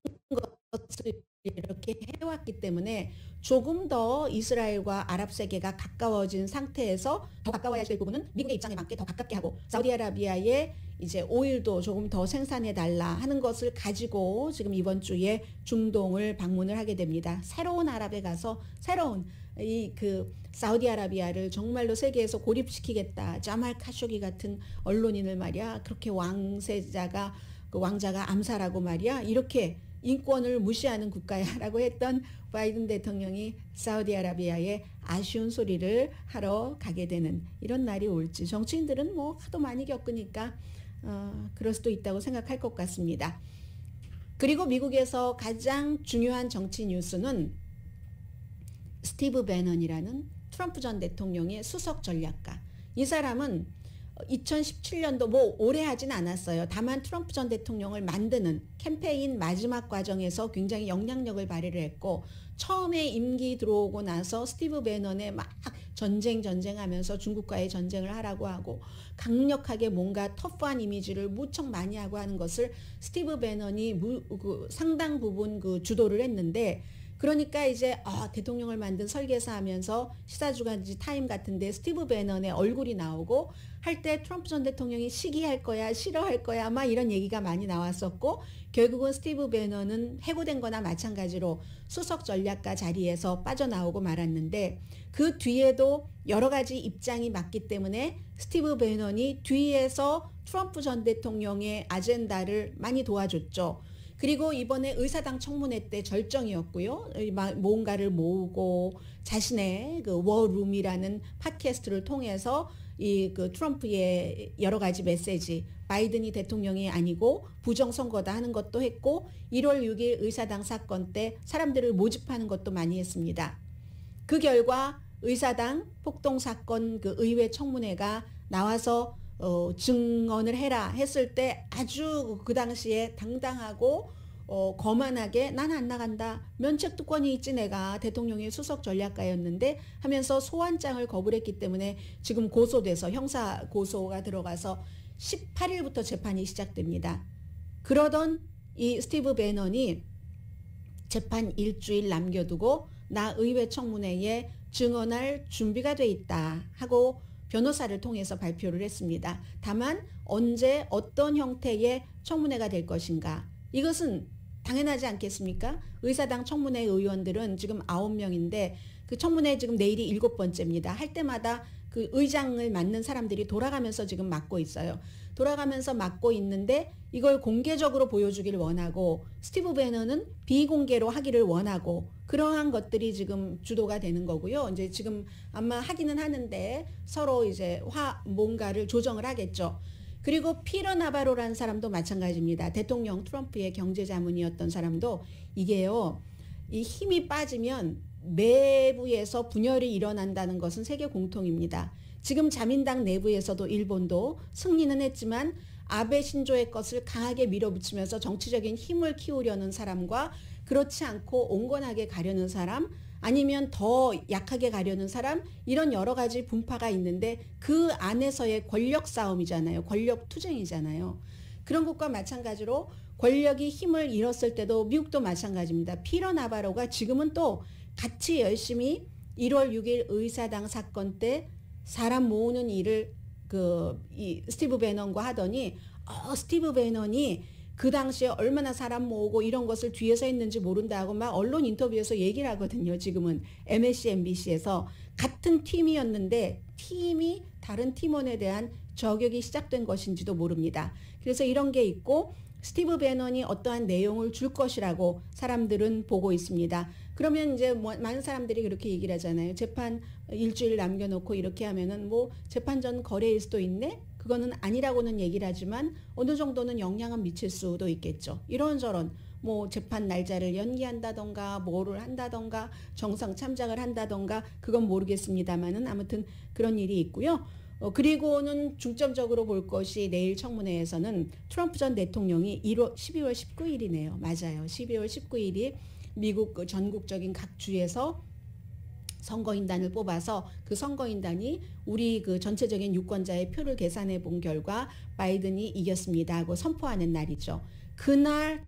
것을 이렇게 해왔기 때문에 조금 더 이스라엘과 아랍 세계가 가까워진 상태에서, 더 가까워야 될 부분은 미국의 입장에 맞게 더 가깝게 하고, 사우디아라비아의 이제 오일도 조금 더 생산해 달라 하는 것을 가지고 지금 이번 주에 중동을 방문을 하게 됩니다. 새로운 아랍에 가서 새로운 이 그 사우디아라비아를 정말로 세계에서 고립시키겠다. 자말 카쇼기 같은 언론인을 말이야, 그렇게 왕세자가 그 왕자가 암살하고 말이야, 이렇게 인권을 무시하는 국가야라고 했던 바이든 대통령이 사우디아라비아에 아쉬운 소리를 하러 가게 되는 이런 날이 올지, 정치인들은 뭐 하도 많이 겪으니까 그럴 수도 있다고 생각할 것 같습니다. 그리고 미국에서 가장 중요한 정치 뉴스는 스티브 배넌이라는 트럼프 전 대통령의 수석 전략가. 이 사람은 2017년도 뭐 오래 하진 않았어요. 다만 트럼프 전 대통령을 만드는 캠페인 마지막 과정에서 굉장히 영향력을 발휘를 했고, 처음에 임기 들어오고 나서 스티브 배넌에 막 전쟁하면서 중국과의 전쟁을 하라고 하고 강력하게 뭔가 터프한 이미지를 무척 많이 하고 하는 것을 스티브 배넌이 상당 부분 그 주도를 했는데, 그러니까 이제 대통령을 만든 설계사 하면서 시사주간지 타임 같은데 스티브 배넌의 얼굴이 나오고 할 때 트럼프 전 대통령이 시기할 거야, 싫어할 거야, 막 이런 얘기가 많이 나왔었고, 결국은 스티브 배너는 해고된 거나 마찬가지로 수석 전략가 자리에서 빠져나오고 말았는데 그 뒤에도 여러 가지 입장이 맞기 때문에 스티브 배너니 뒤에서 트럼프 전 대통령의 아젠다를 많이 도와줬죠. 그리고 이번에 의사당 청문회 때 절정이었고요. 뭔가를 모으고 자신의 그 워룸이라는 팟캐스트를 통해서 이 그 트럼프의 여러 가지 메시지, 바이든이 대통령이 아니고 부정선거다 하는 것도 했고 1월 6일 의사당 사건 때 사람들을 모집하는 것도 많이 했습니다. 그 결과 의사당 폭동 사건 그 의회 청문회가 나와서 증언을 해라 했을 때 아주 그 당시에 당당하고 거만하게 난 안 나간다. 면책특권이 있지 내가 대통령의 수석 전략가였는데 하면서 소환장을 거부했기 때문에 지금 고소돼서 형사 고소가 들어가서 18일부터 재판이 시작됩니다. 그러던 이 스티브 배넌이 재판 일주일 남겨두고 나 의회 청문회에 증언할 준비가 돼 있다 하고 변호사를 통해서 발표를 했습니다. 다만 언제 어떤 형태의 청문회가 될 것인가 이것은 당연하지 않겠습니까? 의사당 청문회 의원들은 지금 9명인데 그 청문회 지금 내일이 7번째입니다. 할 때마다 그 의장을 맡는 사람들이 돌아가면서 지금 맡고 있어요. 돌아가면서 맡고 있는데 이걸 공개적으로 보여주기를 원하고 스티브 배너는 비공개로 하기를 원하고 그러한 것들이 지금 주도가 되는 거고요. 이제 지금 아마 하기는 하는데 서로 이제 뭔가를 조정을 하겠죠. 그리고 피터 나바로라는 사람도 마찬가지입니다. 대통령 트럼프의 경제자문이었던 사람도 이게요. 이 힘이 빠지면 내부에서 분열이 일어난다는 것은 세계 공통입니다. 지금 자민당 내부에서도 일본도 승리는 했지만 아베 신조의 것을 강하게 밀어붙이면서 정치적인 힘을 키우려는 사람과 그렇지 않고 온건하게 가려는 사람 아니면 더 약하게 가려는 사람 이런 여러 가지 분파가 있는데 그 안에서의 권력 싸움이잖아요. 권력 투쟁이잖아요. 그런 것과 마찬가지로 권력이 힘을 잃었을 때도 미국도 마찬가지입니다. 피터 나바로가 지금은 또 같이 열심히 1월 6일 의사당 사건 때 사람 모으는 일을 이 스티브 배넌과 하더니 스티브 배넌이 그 당시에 얼마나 사람 모으고 이런 것을 뒤에서 했는지 모른다 하고 막 언론 인터뷰에서 얘기를 하거든요. 지금은 MSC, MBC에서 같은 팀이었는데 팀이 다른 팀원에 대한 저격이 시작된 것인지도 모릅니다. 그래서 이런 게 있고 스티브 배넌이 어떠한 내용을 줄 것이라고 사람들은 보고 있습니다. 그러면 이제 많은 사람들이 그렇게 얘기를 하잖아요. 재판 일주일 남겨놓고 이렇게 하면은 재판 전 거래일 수도 있네? 그거는 아니라고는 얘기를 하지만 어느 정도는 영향은 미칠 수도 있겠죠. 이런저런 재판 날짜를 연기한다던가 뭐를 한다던가 정상 참작을 한다던가 그건 모르겠습니다만은 아무튼 그런 일이 있고요. 그리고는 중점적으로 볼 것이 내일 청문회에서는 트럼프 전 대통령이 12월 19일이네요. 맞아요. 12월 19일이 미국 그 전국적인 각 주에서 선거인단을 뽑아서 그 선거인단이 우리 그 전체적인 유권자의 표를 계산해 본 결과 바이든이 이겼습니다 하고 선포하는 날이죠. 그날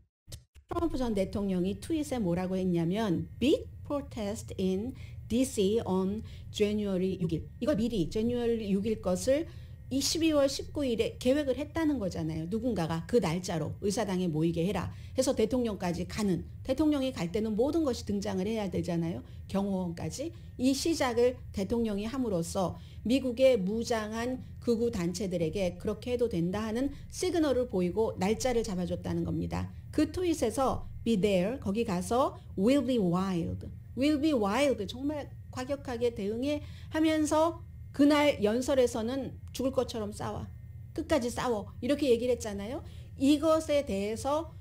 트럼프 전 대통령이 트윗에 뭐라고 했냐면 Big protest in DC on January 6일. 이걸 미리 January 6일 것을 이 12월 19일에 계획을 했다는 거잖아요. 누군가가 그 날짜로 의사당에 모이게 해라 해서 대통령까지 가는 대통령이 갈 때는 모든 것이 등장을 해야 되잖아요. 경호원까지. 이 시작을 대통령이 함으로써 미국의 무장한 극우 단체들에게 그렇게 해도 된다 하는 시그널을 보이고 날짜를 잡아줬다는 겁니다. 그 트윗에서 be there 거기 가서 will be wild. will be wild 정말 과격하게 대응해 하면서 그날 연설에서는 죽을 것처럼 싸워. 끝까지 싸워. 이렇게 얘기를 했잖아요. 이것에 대해서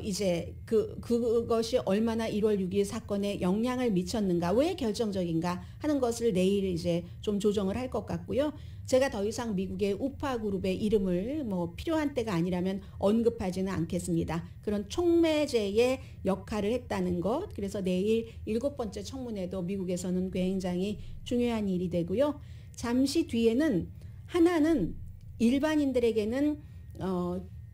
이제 그것이 얼마나 1월 6일 사건에 영향을 미쳤는가, 왜 결정적인가 하는 것을 내일 이제 좀 조정을 할 것 같고요. 제가 더 이상 미국의 우파 그룹의 이름을 필요한 때가 아니라면 언급하지는 않겠습니다. 그런 촉매제의 역할을 했다는 것. 그래서 내일 7번째 청문회도 미국에서는 굉장히 중요한 일이 되고요. 잠시 뒤에는 하나는 일반인들에게는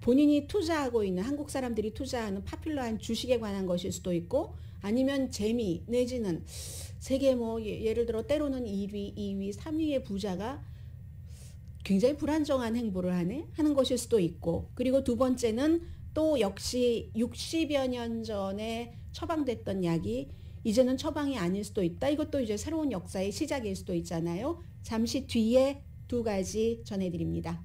본인이 투자하고 있는 한국 사람들이 투자하는 파퓰러한 주식에 관한 것일 수도 있고 아니면 재미 내지는 세계 예를 들어 때로는 1위, 2위, 3위의 부자가 굉장히 불안정한 행보를 하는 것일 수도 있고 그리고 두 번째는 또 역시 60여 년 전에 처방됐던 약이 이제는 처방이 아닐 수도 있다. 이것도 이제 새로운 역사의 시작일 수도 있잖아요. 잠시 뒤에 두 가지 전해드립니다.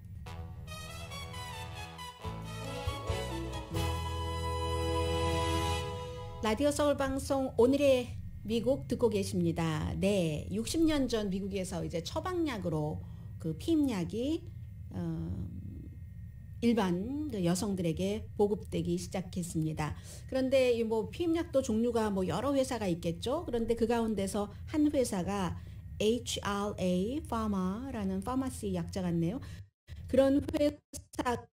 라디오 서울 방송 오늘의 미국 듣고 계십니다. 네, 60년 전 미국에서 이제 처방약으로 그 피임약이 일반 그 여성들에게 보급되기 시작했습니다. 그런데 이 뭐 피임약도 종류가 뭐 여러 회사가 있겠죠. 그런데 그 가운데서 한 회사가 HRA Pharma라는 파마시 약자 같네요. 그런 회사가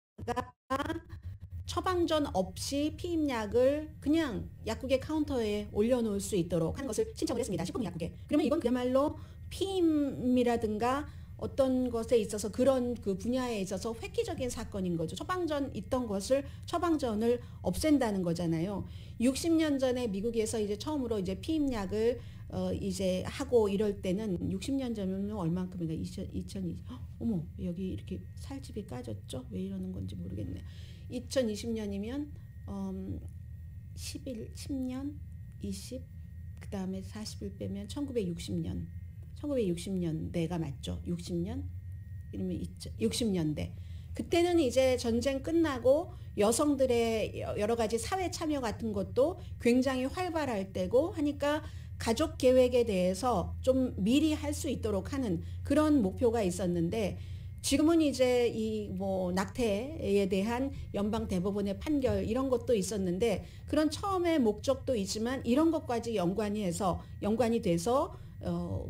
처방전 없이 피임약을 그냥 약국의 카운터에 올려놓을 수 있도록 하는 것을 신청을 했습니다. 식품약국에. 그러면 이건 그야말로 피임이라든가 어떤 것에 있어서 그런 그 분야에 있어서 획기적인 사건인 거죠. 처방전 있던 것을 처방전을 없앤다는 거잖아요. 60년 전에 미국에서 이제 처음으로 이제 피임약을 이제 하고 이럴 때는 60년 전은 얼만큼인가 2020 어머 여기 이렇게 살집이 까졌죠? 왜 이러는 건지 모르겠네. 2020년이면 10년 20 그다음에 40일 빼면 1960년대가 맞죠. 60년 이러면 60년대. 그때는 이제 전쟁 끝나고 여성들의 여러 가지 사회 참여 같은 것도 굉장히 활발할 때고 하니까 가족 계획에 대해서 좀 미리 할 수 있도록 하는 그런 목표가 있었는데 지금은 이제 이 뭐 낙태에 대한 연방 대법원의 판결 이런 것도 있었는데 그런 처음의 목적도 있지만 이런 것까지 연관이 돼서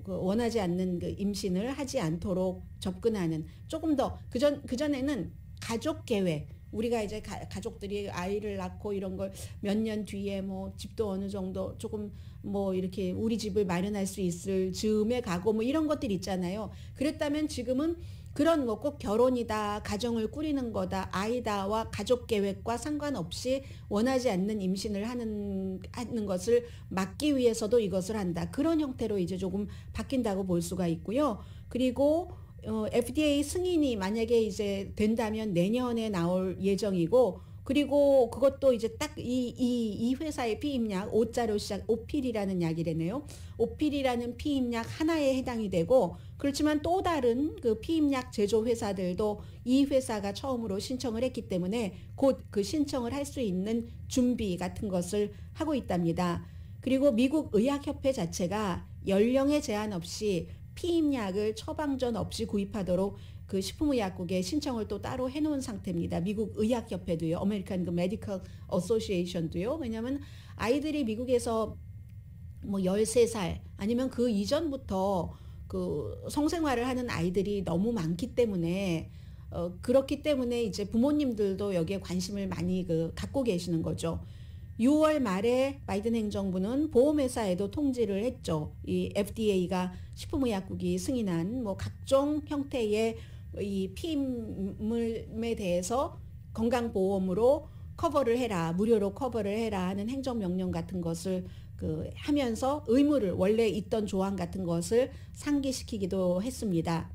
그 원하지 않는 그 임신을 하지 않도록 접근하는 조금 더 그전에는 가족 계획 우리가 이제 가족들이 아이를 낳고 이런 걸 몇 년 뒤에 뭐 집도 어느 정도 조금 뭐 이렇게 우리 집을 마련할 수 있을 즈음에 가고 뭐 이런 것들 있잖아요. 그랬다면 지금은 그런 뭐 꼭 결혼이다, 가정을 꾸리는 거다, 아이다와 가족 계획과 상관없이 원하지 않는 임신을 하는 것을 막기 위해서도 이것을 한다. 그런 형태로 이제 조금 바뀐다고 볼 수가 있고요. 그리고 FDA 승인이 만약에 이제 된다면 내년에 나올 예정이고 그리고 그것도 이제 딱 이 회사의 피임약 오자로 시작 오필이라는 약이래네요. 오필이라는 피임약 하나에 해당이 되고 그렇지만 또 다른 그 피임약 제조 회사들도 이 회사가 처음으로 신청을 했기 때문에 곧 그 신청을 할 수 있는 준비 같은 것을 하고 있답니다. 그리고 미국 의학협회 자체가 연령에 제한 없이 피임약을 처방전 없이 구입하도록 그 식품의약국에 신청을 또 따로 해놓은 상태입니다. 미국 의학협회도요, 아메리칸 그 메디컬 어소시에이션도요. 왜냐하면 아이들이 미국에서 뭐 13살 아니면 그 이전부터 그 성생활을 하는 아이들이 너무 많기 때문에 그렇기 때문에 이제 부모님들도 여기에 관심을 많이 갖고 계시는 거죠. 6월 말에 바이든 행정부는 보험회사에도 통지를 했죠. 이 FDA가 식품의약국이 승인한 뭐 각종 형태의 이 피임에 대해서 건강보험으로 커버를 해라, 무료로 커버를 해라 하는 행정명령 같은 것을 하면서 의무를 원래 있던 조항 같은 것을 상기시키기도 했습니다.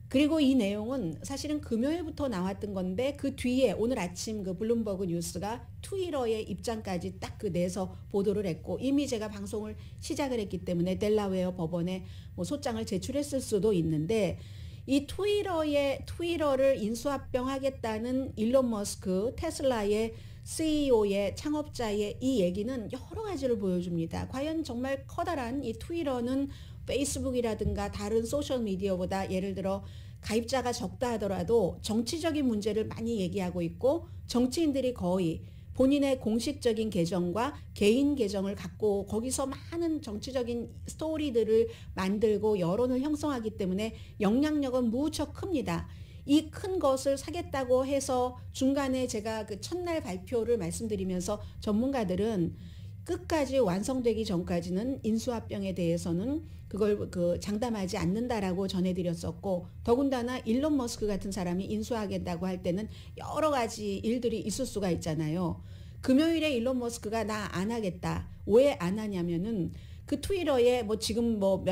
그리고 이 내용은 사실은 금요일부터 나왔던 건데 그 뒤에 오늘 아침 그 블룸버그 뉴스가 트위터의 입장까지 딱 내서 보도를 했고 이미 제가 방송을 시작을 했기 때문에 델라웨어 법원에 뭐 소장을 제출했을 수도 있는데 이 트위터를 인수합병하겠다는 일론 머스크 테슬라의 CEO의 창업자의 이 얘기는 여러 가지를 보여줍니다. 과연 정말 커다란 이 트위터는 페이스북이라든가 다른 소셜미디어보다 예를 들어 가입자가 적다 하더라도 정치적인 문제를 많이 얘기하고 있고 정치인들이 거의 본인의 공식적인 계정과 개인 계정을 갖고 거기서 많은 정치적인 스토리들을 만들고 여론을 형성하기 때문에 영향력은 무척 큽니다. 이 큰 것을 사겠다고 해서 중간에 제가 그 첫날 발표를 말씀드리면서 전문가들은 끝까지 완성되기 전까지는 인수합병에 대해서는 그걸 장담하지 않는다라고 전해드렸었고 더군다나 일론 머스크 같은 사람이 인수하겠다고 할 때는 여러 가지 일들이 있을 수가 있잖아요. 금요일에 일론 머스크가 나 안 하겠다. 왜 안 하냐면은 그 트위터에 뭐 지금 뭐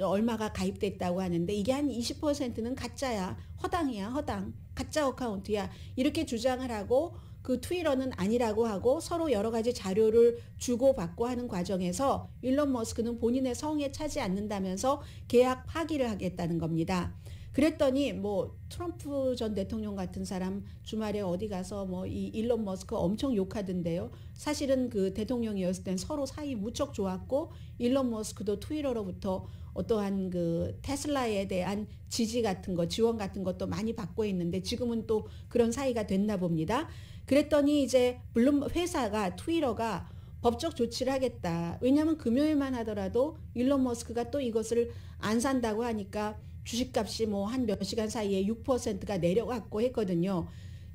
얼마가 가입됐다고 하는데 이게 한 20%는 가짜야. 허당이야, 허당. 가짜 어카운트야. 이렇게 주장을 하고 그 트위터는 아니라고 하고 서로 여러 가지 자료를 주고받고 하는 과정에서 일론 머스크는 본인의 성에 차지 않는다면서 계약 파기를 하겠다는 겁니다. 그랬더니 뭐 트럼프 전 대통령 같은 사람 주말에 어디 가서 뭐 이 일론 머스크 엄청 욕하던데요. 사실은 그 대통령이었을 땐 서로 사이 무척 좋았고 일론 머스크도 트위터로부터 어떠한 그 테슬라에 대한 지지 같은 거, 지원 같은 것도 많이 받고 있는데 지금은 또 그런 사이가 됐나 봅니다. 그랬더니 이제 물론 회사가 트위터가 법적 조치를 하겠다. 왜냐하면 금요일만 하더라도 일론 머스크가 또 이것을 안 산다고 하니까 주식값이 뭐 한 몇 시간 사이에 6%가 내려갔고 했거든요.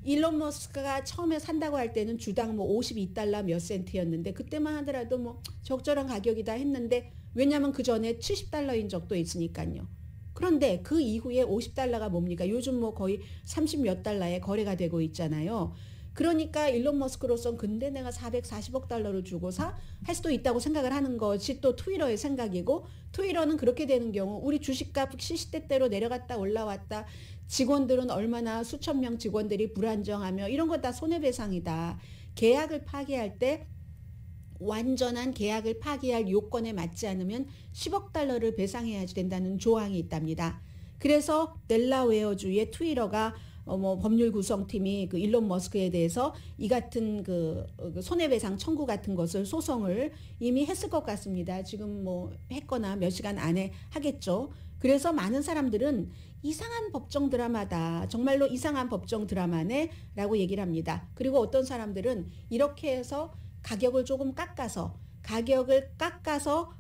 일론 머스크가 처음에 산다고 할 때는 주당 뭐 52달러 몇 센트였는데 그때만 하더라도 뭐 적절한 가격이다 했는데 왜냐하면 그 전에 70달러인 적도 있으니까요. 그런데 그 이후에 50달러가 뭡니까? 요즘 뭐 거의 30몇 달러에 거래가 되고 있잖아요. 그러니까 일론 머스크로선 근데 내가 440억 달러를 주고 할 수도 있다고 생각을 하는 것이 또 트위터의 생각이고 트위터는 그렇게 되는 경우 우리 주식값 시시때때로 내려갔다 올라왔다 직원들은 얼마나 수천 명 직원들이 불안정하며 이런 거 다 손해배상이다. 계약을 파기할 때 완전한 계약을 파기할 요건에 맞지 않으면 10억 달러를 배상해야지 된다는 조항이 있답니다. 그래서 델라웨어주의 트위터가 뭐 법률 구성팀이 그 일론 머스크에 대해서 이 같은 그 손해배상 청구 같은 것을 소송을 이미 했을 것 같습니다. 지금 뭐 했거나 몇 시간 안에 하겠죠. 그래서 많은 사람들은 이상한 법정 드라마다. 정말로 이상한 법정 드라마네 라고 얘기를 합니다. 그리고 어떤 사람들은 이렇게 해서 가격을 조금 깎아서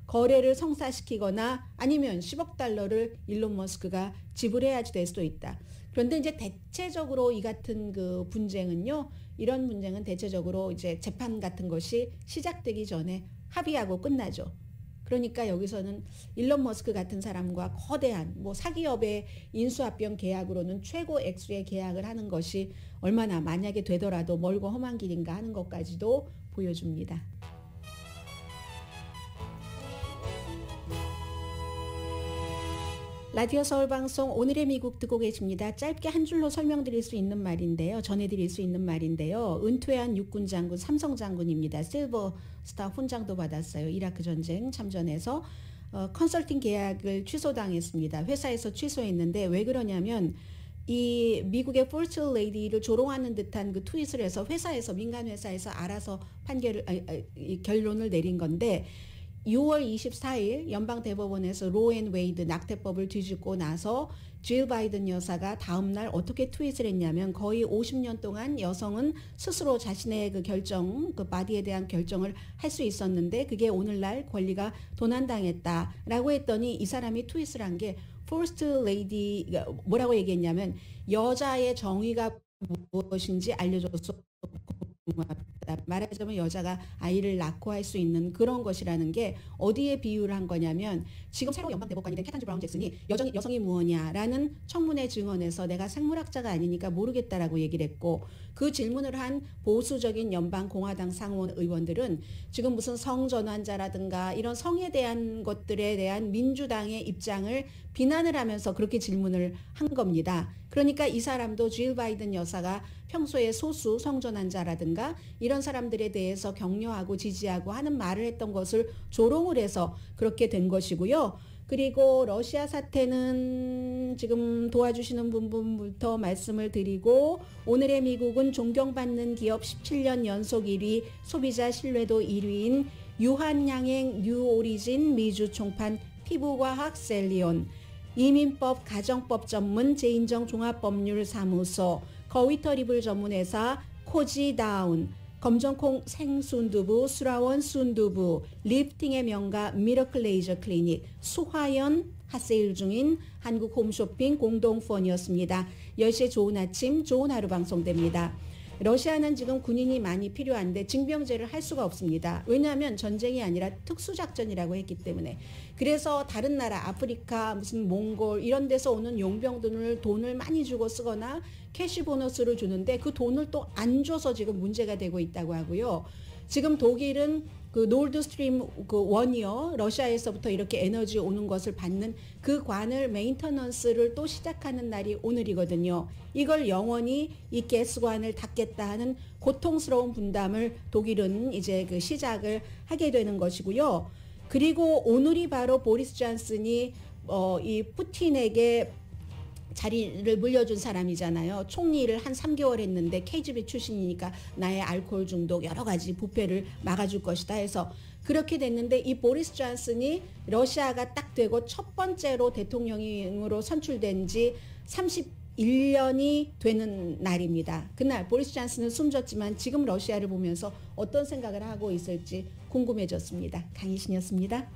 거래를 성사시키거나 아니면 10억 달러를 일론 머스크가 지불해야지 될 수도 있다. 그런데 이제 대체적으로 이 같은 그 분쟁은요, 이런 분쟁은 대체적으로 이제 재판 같은 것이 시작되기 전에 합의하고 끝나죠. 그러니까 여기서는 일론 머스크 같은 사람과 거대한 뭐 사기업의 인수합병 계약으로는 최고 액수의 계약을 하는 것이 얼마나 만약에 되더라도 멀고 험한 길인가 하는 것까지도 보여줍니다. 라디오 서울방송 오늘의 미국 듣고 계십니다. 짧게 한 줄로 설명드릴 수 있는 말인데요. 전해드릴 수 있는 말인데요. 은퇴한 육군 장군 삼성 장군입니다. 실버 스타 훈장도 받았어요. 이라크 전쟁 참전해서 컨설팅 계약을 취소당했습니다. 회사에서 취소했는데 왜 그러냐면 이 미국의 퍼스트 레이디를 조롱하는 듯한 그 트윗을 해서 회사에서 민간 회사에서 알아서 결론을 내린 건데 6월 24일 연방대법원에서 로 앤 웨이드 낙태법을 뒤집고 나서 질 바이든 여사가 다음날 어떻게 트윗을 했냐면 거의 50년 동안 여성은 스스로 자신의 그 결정, 그 바디에 대한 결정을 할 수 있었는데 그게 오늘날 권리가 도난당했다라고 했더니 이 사람이 트윗을 한 게 퍼스트 레이디가 뭐라고 얘기했냐면 여자의 정의가 무엇인지 알려줘서 고맙다. 말하자면 여자가 아이를 낳고 할 수 있는 그런 것이라는 게 어디에 비유를 한 거냐면 지금 새로 연방대법관이 된 캐탄지 브라운 잭슨이 여성이 무엇이냐라는 청문회 증언에서 내가 생물학자가 아니니까 모르겠다라고 얘기를 했고 그 질문을 한 보수적인 연방 공화당 상원 의원들은 지금 무슨 성전환자라든가 이런 성에 대한 것들에 대한 민주당의 입장을 비난을 하면서 그렇게 질문을 한 겁니다. 그러니까 이 사람도 질 바이든 여사가 평소에 소수 성전환자라든가 이런 사람들에 대해서 격려하고 지지하고 하는 말을 했던 것을 조롱을 해서 그렇게 된 것이고요. 그리고 러시아 사태는 지금 도와주시는 분부터 말씀을 드리고 오늘의 미국은 존경받는 기업 17년 연속 1위, 소비자 신뢰도 1위인 유한양행 뉴오리진 미주 총판 피부과학 셀리온, 이민법 가정법 전문 제인정 종합법률사무소, 거위터리블 전문회사 코지다운, 검정콩 생순두부 수라원 순두부, 리프팅의 명가 미러클 레이저 클리닉, 수화연 핫세일 중인 한국 홈쇼핑 공동후원이었습니다. 10시에 좋은 아침 좋은 하루 방송됩니다. 러시아는 지금 군인이 많이 필요한데 징병제를 할 수가 없습니다. 왜냐하면 전쟁이 아니라 특수작전이라고 했기 때문에. 그래서 다른 나라 아프리카 무슨 몽골 이런 데서 오는 용병들을 돈을 많이 주고 쓰거나 캐시 보너스를 주는데 그 돈을 또 안 줘서 지금 문제가 되고 있다고 하고요. 지금 독일은 그 노르드스트림 그 원이요, 러시아에서부터 이렇게 에너지 오는 것을 받는 그 관을 메인터넌스를 또 시작하는 날이 오늘이거든요. 이걸 영원히 이 가스관을 닫겠다 하는 고통스러운 분담을 독일은 이제 그 시작을 하게 되는 것이고요. 그리고 오늘이 바로 보리스 존슨이 이 푸틴에게 자리를 물려준 사람이잖아요. 총리를 한 3개월 했는데 KGB 출신이니까 나의 알코올 중독 여러 가지 부패를 막아줄 것이다 해서 그렇게 됐는데 이 보리스 존슨이 러시아가 딱 되고 첫 번째로 대통령으로 선출된 지 31년이 되는 날입니다. 그날 보리스 존슨은 숨졌지만 지금 러시아를 보면서 어떤 생각을 하고 있을지 궁금해졌습니다. 강희신이었습니다.